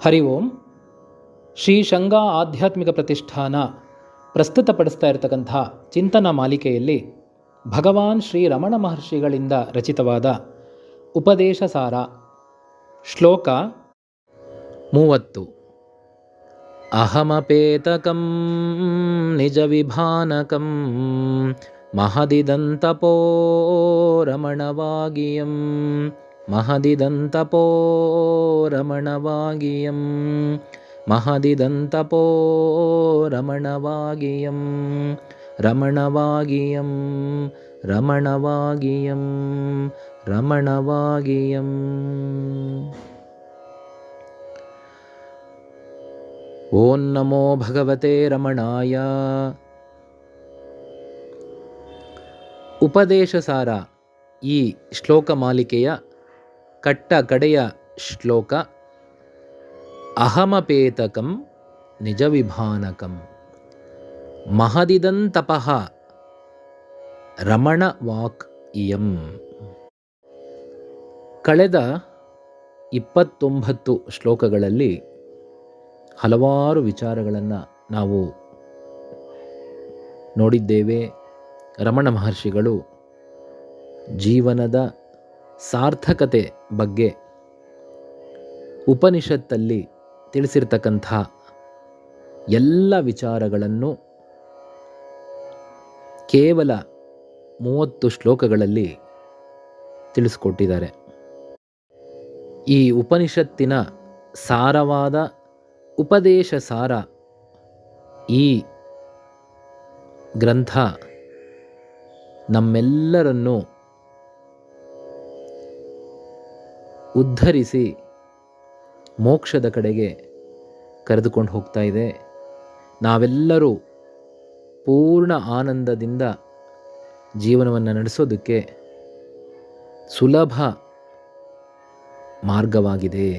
ಹರಿ ಓಂ. ಶ್ರೀ ಶಂಗಾ ಆಧ್ಯಾತ್ಮಿಕ ಪ್ರತಿಷ್ಠಾನ ಪ್ರಸ್ತುತಪಡಿಸ್ತಾ ಇರತಕ್ಕಂಥ ಚಿಂತನ ಮಾಲಿಕೆಯಲ್ಲಿ ಭಗವಾನ್ ಶ್ರೀ ರಮಣ ಮಹರ್ಷಿಗಳಿಂದ ರಚಿತವಾದ ಉಪದೇಶ ಸಾರ ಶ್ಲೋಕ 30. ಅಹಮಪೇತಕಂ ನಿಜ ವಿಭಾನಕಂ ಮಹದಿದಂತಪೋ ರಮಣವಾಗಿಯಂ ಮಹದಿದಂತಪೋ ರಮಣವಾಗಿಯಂ ಮಹದಿದಂತಪೋ ರಮಣವಾಗಿಯಂ ರಮಣವಾಗಿಯಂ ರಮಣವಾಗಿಯಂ ರಮಣವಾಗಿಯಂ. ಓಂ ನಮೋ ಭಗವತೆ ರಮಣಾಯ. ಉಪದೇಶ ಸಾರ ಈ ಶ್ಲೋಕ ಮಾಲಿಕೆಯ ಕಟ್ಟ ಕಡೆಯ ಶ್ಲೋಕ. ಅಹಮಪೇತಕಂ ನಿಜ ವಿಭಾನಕಂ ಮಹದಿದಂತಪಃ ರಮಣ ವಾಕ್ ಇಯಂ. ಕಳೆದ 29 ಶ್ಲೋಕಗಳಲ್ಲಿ ಹಲವಾರು ವಿಚಾರಗಳನ್ನು ನಾವು ನೋಡಿದ್ದೇವೆ. ರಮಣ ಮಹರ್ಷಿಗಳು ಜೀವನದ ಸಾರ್ಥಕತೆ ಬಗ್ಗೆ ಉಪನಿಷತ್ತಲ್ಲಿ ತಿಳಿಸಿರ್ತಕ್ಕಂಥ ಎಲ್ಲ ವಿಚಾರಗಳನ್ನು ಕೇವಲ 30 ಶ್ಲೋಕಗಳಲ್ಲಿ ತಿಳಿಸ್ಕೊಟ್ಟಿದ್ದಾರೆ. ಈ ಉಪನಿಷತ್ತಿನ ಸಾರವಾದ ಉಪದೇಶ ಸಾರ ಈ ಗ್ರಂಥ ನಮ್ಮೆಲ್ಲರನ್ನು ಉದ್ಧರಿಸಿ ಮೋಕ್ಷದ ಕಡೆಗೆ ಕರೆದುಕೊಂಡು ಹೋಗ್ತಾ ಇದೆ. ನಾವೆಲ್ಲರೂ ಪೂರ್ಣ ಆನಂದದಿಂದ ಜೀವನವನ್ನು ನಡೆಸೋದಕ್ಕೆ ಸುಲಭ ಮಾರ್ಗವಾಗಿದೆ.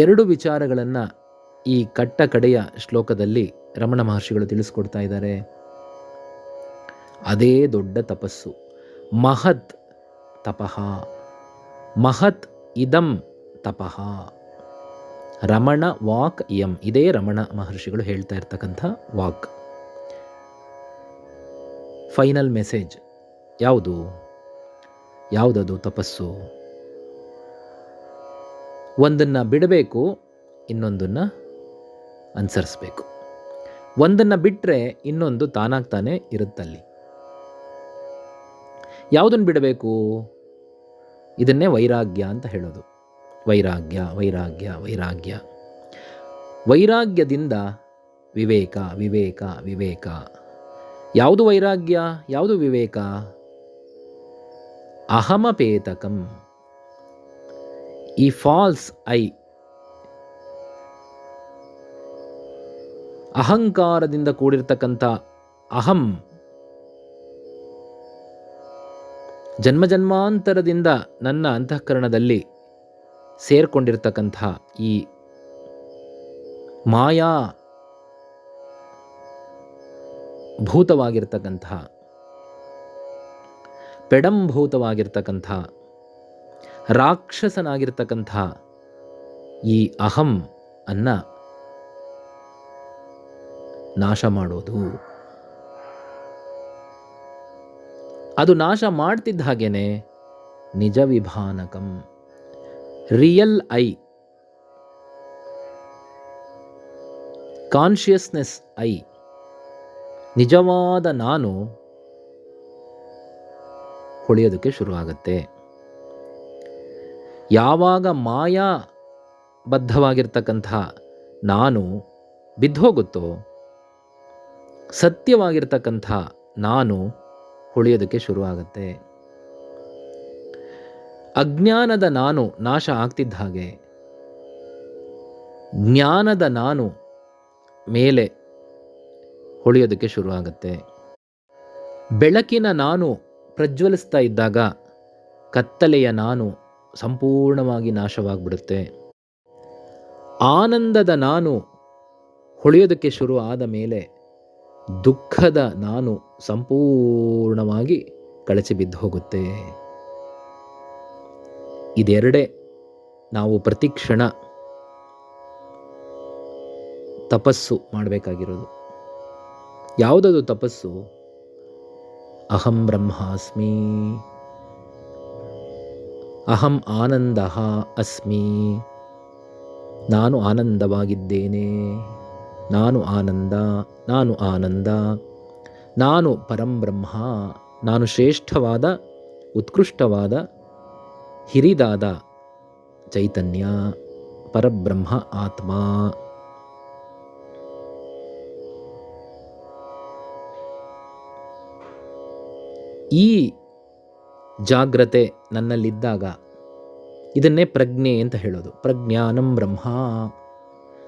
ಎರಡು ವಿಚಾರಗಳನ್ನು ಈ ಕಟ್ಟ ಕಡೆಯ ಶ್ಲೋಕದಲ್ಲಿ ರಮಣ ಮಹರ್ಷಿಗಳು ತಿಳಿಸ್ಕೊಡ್ತಾ ಇದ್ದಾರೆ. ಅದೇ ದೊಡ್ಡ ತಪಸ್ಸು, ಮಹತ್ ತಪಃ, ಮಹತ್ ಇದಂ ತಪಃ ರಮಣ ವಾಕ್ ಇಯಂ. ಇದೇ ರಮಣ ಮಹರ್ಷಿಗಳು ಹೇಳ್ತಾ ಇರ್ತಕ್ಕಂಥ ವಾಕ್. ಫೈನಲ್ ಮೆಸೇಜ್ ಯಾವುದದು ತಪಸ್ಸು? ಒಂದನ್ನು ಬಿಡಬೇಕು, ಇನ್ನೊಂದನ್ನು ಅನುಸರಿಸಬೇಕು. ಒಂದನ್ನು ಬಿಟ್ಟರೆ ಇನ್ನೊಂದು ತಾನಾಗ್ತಾನೆ ಇರುತ್ತಲ್ಲಿ. ಯಾವುದನ್ನು ಬಿಡಬೇಕು? ಇದನ್ನೇ ವೈರಾಗ್ಯ ಅಂತ ಹೇಳೋದು. ವೈರಾಗ್ಯ ವೈರಾಗ್ಯ ವೈರಾಗ್ಯ. ವೈರಾಗ್ಯದಿಂದ ವಿವೇಕ ವಿವೇಕ ವಿವೇಕ. ಯಾವುದು ವೈರಾಗ್ಯ, ಯಾವುದು ವಿವೇಕ? ಅಹಮಪೇತಕಂ. ಈ ಫಾಲ್ಸ್ ಐ, ಅಹಂಕಾರದಿಂದ ಕೂಡಿರ್ತಕ್ಕಂಥ ಅಹಂ, ಜನ್ಮಜನ್ಮಾಂತರದಿಂದ ನನ್ನ ಅಂತಃಕರಣದಲ್ಲಿ ಸೇರ್ಕೊಂಡಿರ್ತಕ್ಕಂಥ ಈ ಮಾಯಾ ಭೂತವಾಗಿರ್ತಕ್ಕಂಥ, ಪೆಡಂಭೂತವಾಗಿರ್ತಕ್ಕಂಥ, ರಾಕ್ಷಸನಾಗಿರ್ತಕ್ಕಂಥ ಈ ಅಹಂ ಅನ್ನ ನಾಶ ಮಾಡೋದು. ಅದು ನಾಶ ಮಾಡ್ತಿದ್ದ ಹಾಗೇನೆ ನಿಜ ವಿಭಾನಕಂ, ರಿಯಲ್ ಐ, ಕಾನ್ಷಿಯಸ್ನೆಸ್ ಐ, ನಿಜವಾದ ನಾನು ಹೊಳೆಯೋದಕ್ಕೆ ಶುರುವಾಗತ್ತೆ. ಯಾವಾಗ ಮಾಯಾ ಬದ್ಧವಾಗಿರ್ತಕ್ಕಂಥ ನಾನು ಬಿದ್ದೋಗುತ್ತೋ, ಸತ್ಯವಾಗಿರ್ತಕ್ಕಂಥ ನಾನು ಹೊಳೆಯೋದಕ್ಕೆ ಶುರುವಾಗತ್ತೆ. ಅಜ್ಞಾನದ ನಾನು ನಾಶ ಆಗ್ತಿದ್ದ ಹಾಗೆ ಜ್ಞಾನದ ನಾನು ಮೇಲೆ ಹೊಳೆಯೋದಕ್ಕೆ ಶುರುವಾಗತ್ತೆ. ಬೆಳಕಿನ ನಾನು ಪ್ರಜ್ವಲಿಸ್ತಾ ಇದ್ದಾಗ ಕತ್ತಲೆಯ ನಾನು ಸಂಪೂರ್ಣವಾಗಿ ನಾಶವಾಗಿಬಿಡುತ್ತೆ. ಆನಂದದ ನಾನು ಹೊಳೆಯೋದಕ್ಕೆ ಶುರು ಆದ ಮೇಲೆ ದುಃಖದ ನಾನು ಸಂಪೂರ್ಣವಾಗಿ ಕಳಚಿ ಬಿದ್ದು ಹೋಗುತ್ತೆ. ಇದೆರಡೇ ನಾವು ಪ್ರತಿ ಕ್ಷಣ ತಪಸ್ಸು ಮಾಡಬೇಕಾಗಿರೋದು. ಯಾವುದದು ತಪಸ್ಸು? ಅಹಂ ಬ್ರಹ್ಮಾಸ್ಮಿ, ಅಹಂ ಆನಂದ ಅಸ್ಮಿ, ನಾನು ಆನಂದವಾಗಿದ್ದೇನೆ, ನಾನು ಆನಂದ, ನಾನು ಆನಂದ, ನಾನು ಪರಂಬ್ರಹ್ಮ, ನಾನು ಶ್ರೇಷ್ಠವಾದ, ಉತ್ಕೃಷ್ಟವಾದ, ಹಿರಿದಾದ ಚೈತನ್ಯ, ಪರಬ್ರಹ್ಮ ಆತ್ಮ. ಈ ಜಾಗ್ರತೆ ನನ್ನಲ್ಲಿದ್ದಾಗ ಇದನ್ನೇ ಪ್ರಜ್ಞೆ ಅಂತ ಹೇಳೋದು. ಪ್ರಜ್ಞಾನಂ ಬ್ರಹ್ಮ,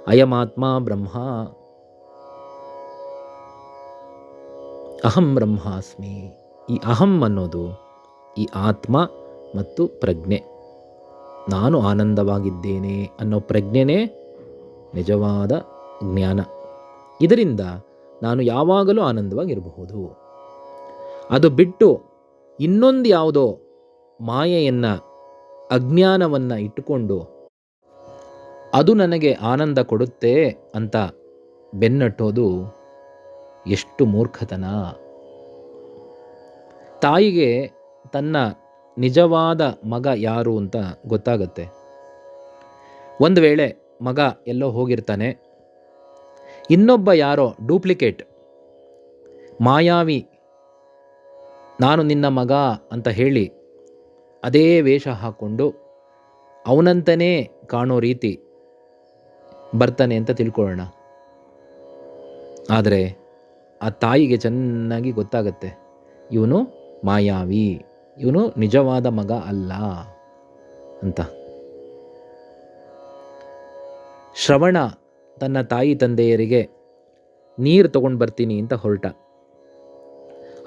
ಅಯಮಾತ್ಮ ಬ್ರಹ್ಮ, ಅಹಂ ಬ್ರಹ್ಮಾಸ್ಮಿ. ಈ ಅಹಂ ಅನ್ನೋದು ಈ ಆತ್ಮ ಮತ್ತು ಪ್ರಜ್ಞೆ, ನಾನು ಆನಂದವಾಗಿದ್ದೇನೆ ಅನ್ನೋ ಪ್ರಜ್ಞೆನೇ ನಿಜವಾದ ಜ್ಞಾನ. ಇದರಿಂದ ನಾನು ಯಾವಾಗಲೂ ಆನಂದವಾಗಿರಬಹುದು. ಅದು ಬಿಟ್ಟು ಇನ್ನೊಂದು ಯಾವುದೋ ಮಾಯೆಯನ್ನು, ಅಜ್ಞಾನವನ್ನು ಇಟ್ಟುಕೊಂಡು ಅದು ನನಗೆ ಆನಂದ ಕೊಡುತ್ತೆ ಅಂತ ಬೆನ್ನಟ್ಟೋದು ಎಷ್ಟು ಮೂರ್ಖತನ. ತಾಯಿಗೆ ತನ್ನ ನಿಜವಾದ ಮಗ ಯಾರು ಅಂತ ಗೊತ್ತಾಗತ್ತೆ. ಒಂದು ವೇಳೆ ಮಗ ಎಲ್ಲೋ ಹೋಗಿರ್ತಾನೆ, ಇನ್ನೊಬ್ಬ ಯಾರೋ ಡೂಪ್ಲಿಕೇಟ್ ಮಾಯಾವಿ ನಾನು ನಿನ್ನ ಮಗ ಅಂತ ಹೇಳಿ ಅದೇ ವೇಷ ಹಾಕ್ಕೊಂಡು ಅವನಂತನೇ ಕಾಣೋ ರೀತಿ ಬರ್ತಾನೆ ಅಂತ ತಿಳ್ಕೊಳ್ಳೋಣ. ಆದರೆ ಆ ತಾಯಿಗೆ ಚೆನ್ನಾಗಿ ಗೊತ್ತಾಗತ್ತೆ, ಇವನು ಮಾಯಾವಿ, ಇವನು ನಿಜವಾದ ಮಗ ಅಲ್ಲ ಅಂತ. ಶ್ರವಣ ತನ್ನ ತಾಯಿ ತಂದೆಯರಿಗೆ ನೀರು ತಗೊಂಡು ಬರ್ತೀನಿ ಅಂತ ಹೊರಟ.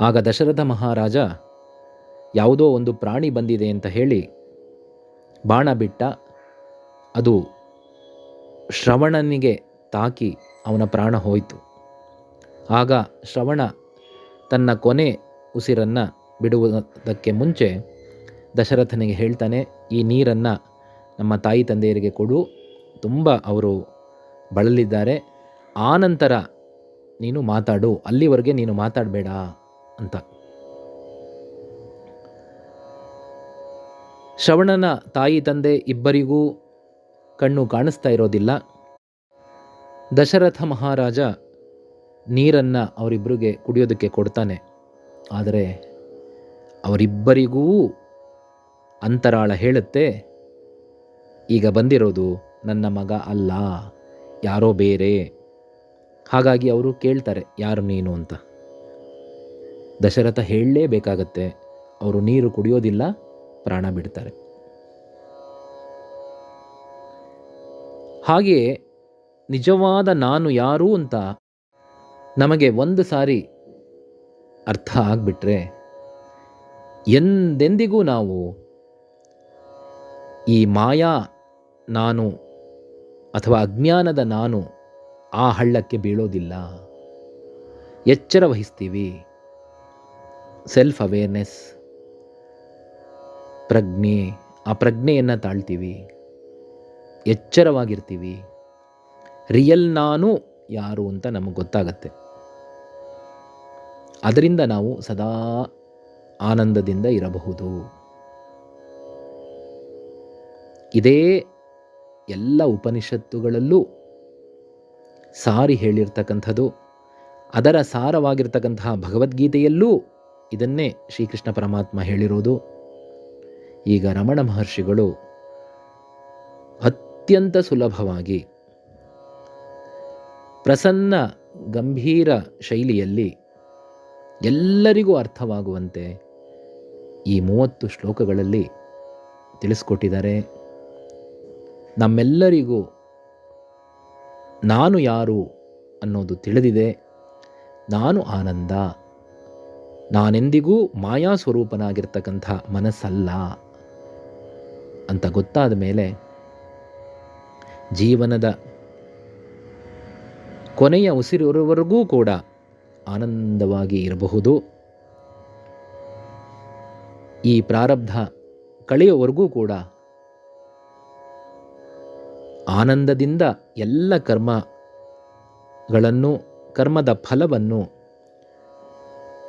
ಆಗ ದಶರಥ ಮಹಾರಾಜ ಯಾವುದೋ ಒಂದು ಪ್ರಾಣಿ ಬಂದಿದೆ ಅಂತ ಹೇಳಿ ಬಾಣ ಬಿಟ್ಟ. ಅದು ಶ್ರವಣನಿಗೆ ತಾಕಿ ಅವನ ಪ್ರಾಣ ಹೋಯಿತು. ಆಗ ಶ್ರವಣ ತನ್ನ ಕೊನೆ ಉಸಿರನ್ನು ಬಿಡುವುದಕ್ಕೆ ಮುಂಚೆ ದಶರಥನಿಗೆ ಹೇಳ್ತಾನೆ, ಈ ನೀರನ್ನು ನಮ್ಮ ತಾಯಿ ತಂದೆಯರಿಗೆ ಕೊಡು, ತುಂಬ ಅವರು ಬಳಲಿದ್ದಾರೆ, ಆನಂತರ ನೀನು ಮಾತಾಡು, ಅಲ್ಲಿವರೆಗೆ ನೀನು ಮಾತಾಡಬೇಡ ಅಂತ. ಶ್ರವಣನ ತಾಯಿ ತಂದೆ ಇಬ್ಬರಿಗೂ ಕಣ್ಣು ಕಾಣಿಸ್ತಾ ಇರೋದಿಲ್ಲ. ದಶರಥ ಮಹಾರಾಜ ನೀರನ್ನು ಅವರಿಬ್ಬರಿಗೆ ಕುಡಿಯೋದಕ್ಕೆ ಕೊಡ್ತಾನೆ. ಆದರೆ ಅವರಿಬ್ಬರಿಗೂ ಅಂತರಾಳ ಹೇಳುತ್ತೆ, ಈಗ ಬಂದಿರೋದು ನನ್ನ ಮಗ ಅಲ್ಲ, ಯಾರೋ ಬೇರೆ. ಹಾಗಾಗಿ ಅವರು ಕೇಳ್ತಾರೆ, ಯಾರು ನೀನು ಅಂತ. ದಶರಥ ಹೇಳಲೇಬೇಕಾಗತ್ತೆ. ಅವರು ನೀರು ಕುಡಿಯೋದಿಲ್ಲ, ಪ್ರಾಣ ಬಿಡ್ತಾರೆ. ಹಾಗೆಯೇ ನಿಜವಾದ ನಾನು ಯಾರು ಅಂತ ನಮಗೆ ಒಂದು ಸಾರಿ ಅರ್ಥ ಆಗಿಬಿಟ್ರೆ ಎಂದೆಂದಿಗೂ ನಾವು ಈ ಮಾಯಾ ನಾನು ಅಥವಾ ಅಜ್ಞಾನದ ನಾನು ಆ ಹಳ್ಳಕ್ಕೆ ಬೀಳೋದಿಲ್ಲ. ಎಚ್ಚರ ವಹಿಸ್ತೀವಿ. ಸೆಲ್ಫ್ ಅವೇರ್ನೆಸ್, ಪ್ರಜ್ಞೆ, ಆ ಪ್ರಜ್ಞೆಯನ್ನು ತಾಳ್ತೀವಿ, ಎಚ್ಚರವಾಗಿರ್ತೀವಿ. ರಿಯಲ್ ನಾನು ಯಾರು ಅಂತ ನಮಗೆ ಗೊತ್ತಾಗತ್ತೆ. ಅದರಿಂದ ನಾವು ಸದಾ ಆನಂದದಿಂದ ಇರಬಹುದು. ಇದೇ ಎಲ್ಲ ಉಪನಿಷತ್ತುಗಳಲ್ಲೂ ಸಾರಿ ಹೇಳಿರ್ತಕ್ಕಂಥದ್ದು. ಅದರ ಸಾರವಾಗಿರ್ತಕ್ಕಂತಹ ಭಗವದ್ಗೀತೆಯಲ್ಲೂ ಇದನ್ನೇ ಶ್ರೀಕೃಷ್ಣ ಪರಮಾತ್ಮ ಹೇಳಿರೋದು. ಈಗ ರಮಣ ಮಹರ್ಷಿಗಳು ಅತ್ಯಂತ ಸುಲಭವಾಗಿ ಪ್ರಸನ್ನ ಗಂಭೀರ ಶೈಲಿಯಲ್ಲಿ ಎಲ್ಲರಿಗೂ ಅರ್ಥವಾಗುವಂತೆ ಈ 30 ಶ್ಲೋಕಗಳಲ್ಲಿ ತಿಳಿಸ್ಕೊಟ್ಟಿದ್ದಾರೆ. ನಮ್ಮೆಲ್ಲರಿಗೂ ನಾನು ಯಾರು ಅನ್ನೋದು ತಿಳಿದಿದೆ. ನಾನು ಆನಂದ, ನಾನೆಂದಿಗೂ ಮಾಯಾ ಸ್ವರೂಪನಾಗಿರ್ತಕ್ಕಂಥ ಮನಸ್ಸಲ್ಲ ಅಂತ ಗೊತ್ತಾದ ಮೇಲೆ ಜೀವನದ ಕೊನೆಯ ಉಸಿರಿರುವವರೆಗೂ ಕೂಡ ಆನಂದವಾಗಿ ಇರಬಹುದು. ಈ ಪ್ರಾರಬ್ಧ ಕಳೆಯುವವರೆಗೂ ಕೂಡ ಆನಂದದಿಂದ ಎಲ್ಲ ಕರ್ಮದ ಫಲವನ್ನು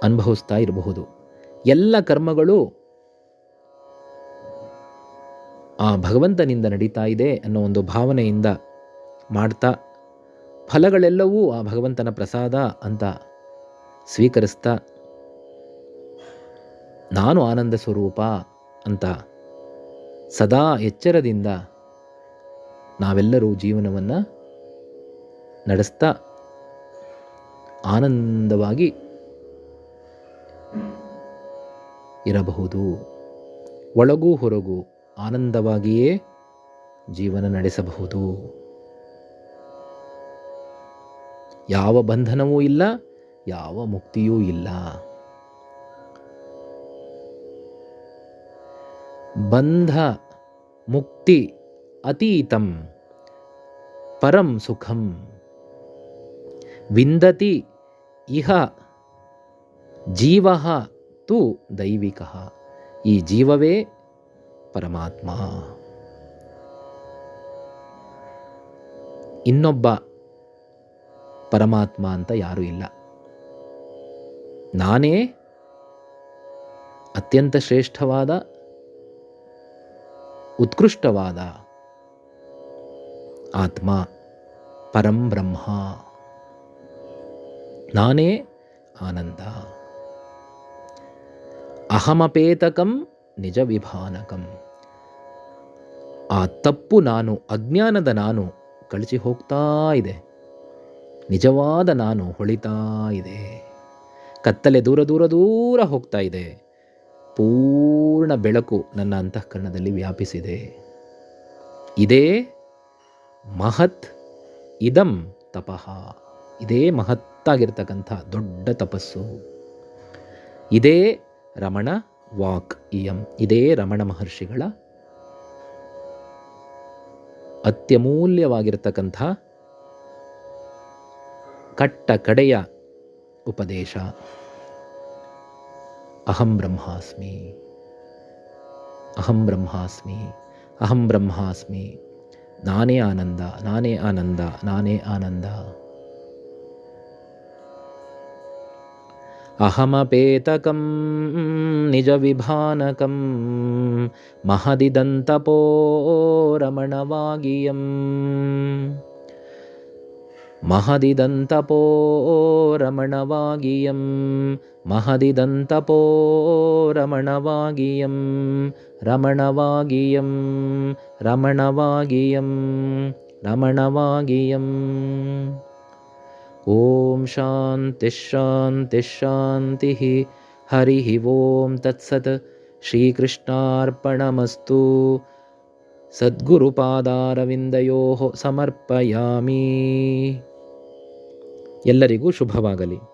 ಅನುಭವಿಸ್ತಾ ಇರಬಹುದು. ಎಲ್ಲ ಕರ್ಮಗಳು ಆ ಭಗವಂತನಿಂದ ನಡೀತಾ ಇದೆ ಅನ್ನೋ ಒಂದು ಭಾವನೆಯಿಂದ ಮಾಡ್ತಾ, ಫಲಗಳೆಲ್ಲವೂ ಆ ಭಗವಂತನ ಪ್ರಸಾದ ಅಂತ ಸ್ವೀಕರಿಸ್ತಾ, ನಾನು ಆನಂದ ಸ್ವರೂಪ ಅಂತ ಸದಾ ಎಚ್ಚರದಿಂದ ನಾವೆಲ್ಲರೂ ಜೀವನವನ್ನು ನಡೆಸ್ತಾ ಆನಂದವಾಗಿ ಇರಬಹುದು. ಒಳಗೂ ಹೊರಗೂ ಆನಂದವಾಗಿಯೇ ಜೀವನ ನಡೆಸಬಹುದು. ಯಾವ ಬಂಧನವೂ ಇಲ್ಲ, ಯಾವ ಮುಕ್ತಿಯೂ ಇಲ್ಲ. ಬಂಧ ಮುಕ್ತಿ ಅತೀತಂ ಪರಂ ಸುಖಂ ವಿಂದತಿ ಇಹ ಜೀವಃ ತು ದೈವಿಕಃ. ಈ ಜೀವವೇ ಪರಮಾತ್ಮ. ಇನ್ನೊಬ್ಬ ಪರಮಾತ್ಮ ಅಂತ ಯಾರೂ ಇಲ್ಲ. ನಾನೇ ಅತ್ಯಂತ ಶ್ರೇಷ್ಠವಾದ, ಉತ್ಕೃಷ್ಟವಾದ ಆತ್ಮ, ಪರಂ ಬ್ರಹ್ಮ. ನಾನೇ ಆನಂದ. ಅಹಮಪೇತಕಂ ನಿಜ ವಿಭಾನಕಂ. ಆ ತಪ್ಪು ನಾನು, ಅಜ್ಞಾನದ ನಾನು ಕಳಚಿ ಹೋಗ್ತಾ ಇದೆ. ನಿಜವಾದ ನಾನು ಹೊಳಿತಾ ಇದೆ. ಕತ್ತಲೆ ದೂರ ದೂರ ದೂರ ಹೋಗ್ತಾ ಇದೆ. ಪೂರ್ಣ ಬೆಳಕು ನನ್ನ ಅಂತಃಕರಣದಲ್ಲಿ ವ್ಯಾಪಿಸಿದೆ. ಇದೇ ಮಹತ್ ಇದಂ ತಪಃ. ಇದೇ ಮಹತ್ತಾಗಿರ್ತಕ್ಕಂಥ ದೊಡ್ಡ ತಪಸ್ಸು. ಇದೇ ರಮಣ ವಾಕ್ ಇಯಂ. ಇದೇ ರಮಣ ಮಹರ್ಷಿಗಳ ಅತ್ಯಮೂಲ್ಯವಾಗಿರ್ತಕ್ಕಂಥ ಕಟ್ಟ ಕಡೆಯ ಉಪದೇಶ. ಅಹಂ ಬ್ರಹ್ಮಾಸ್ಮಿ, ಅಹಂ ಬ್ರಹ್ಮಾಸ್ಮಿ, ಅಹಂ ಬ್ರಹ್ಮಾಸ್ಮಿ. ನಾನೇ ಆನಂದ, ನಾನೇ ಆನಂದ, ನಾನೇ ಆನಂದ. ಅಹಮಪೇತಕಂ ನಿಜ ವಿಭಾನಕಂ ಮಹದಿದಂತಪೋ ರಮಣವಾಗಿಯಂ. ಮಹದಿದಂತಪೋ ರಮಣವಾಗಿಯಂ, ಮಹದಿದಂತಪೋ ರಮಣವಾಗಿಯಂ, ರಮಣವಾಗಿಯಂ, ರಮಣವಾಗಿಯಂ, ರಮಣವಾಗಿಯಂ. ಓಂ ಶಾಂತಿ ಶಾಂತಿ ಶಾಂತಿ. ಹರಿ ಓಂ ತತ್ಸತ್. ಶ್ರೀಕೃಷ್ಣಾರ್ಪಣಮಸ್ತು. ಸದ್ಗುರುಪಾದಾರವಿಂದಯೋಃ ಸಮರ್ಪಯಾಮಿ. ಎಲ್ಲರಿಗೂ ಶುಭವಾಗಲಿ.